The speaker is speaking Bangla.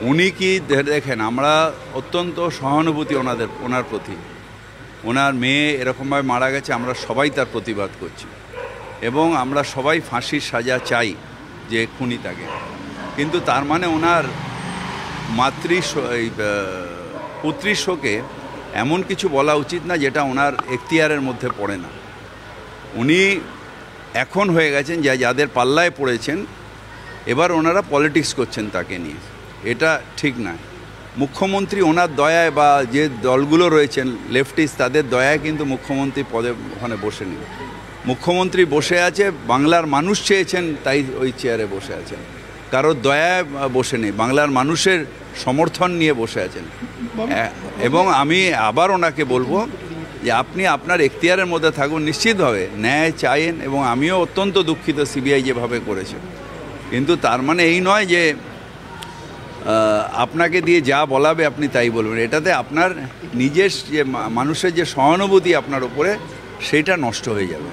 উনি কি দেখেন, আমরা অত্যন্ত সহানুভূতি ওনার প্রতি। ওনার মেয়ে এরকমভাবে মারা গেছে, আমরা সবাই তার প্রতিবাদ করছি এবং আমরা সবাই ফাঁসির সাজা চাই যে খুনি তাকে। কিন্তু তার মানে ওনার পুত্রীর শোকে এমন কিছু বলা উচিত না যেটা ওনার এখতিয়ারের মধ্যে পড়ে না। উনি এখন হয়ে গেছেন যাদের পাল্লায় পড়েছেন, এবার ওনারা পলিটিক্স করছেন তাকে নিয়ে, এটা ঠিক না। মুখ্যমন্ত্রী ওনার দয়ায় বা যে দলগুলো রয়েছেন লেফটিস্ট, তাদের দয়ায় কিন্তু মুখ্যমন্ত্রী পদে ওখানে বসে নেই। মুখ্যমন্ত্রী বসে আছে, বাংলার মানুষ চেয়েছেন তাই ওই চেয়ারে বসে আছেন, কারোর দয়ায় বসে নেই, বাংলার মানুষের সমর্থন নিয়ে বসে আছেন। এবং আমি আবার ওনাকে বলবো যে আপনি আপনার এখতিয়ারের মধ্যে থাকুন, নিশ্চিতভাবে ন্যায় চাইেন, এবং আমিও অত্যন্ত দুঃখিত সিবিআই যেভাবে করেছে। কিন্তু তার মানে এই নয় যে আপনাকে দিয়ে যা বলাবে আপনি তাই বলবেন। এটাতে আপনার নিজের যে মানুষের যে সহানুভূতি আপনার উপরে, সেটা নষ্ট হয়ে যাবে।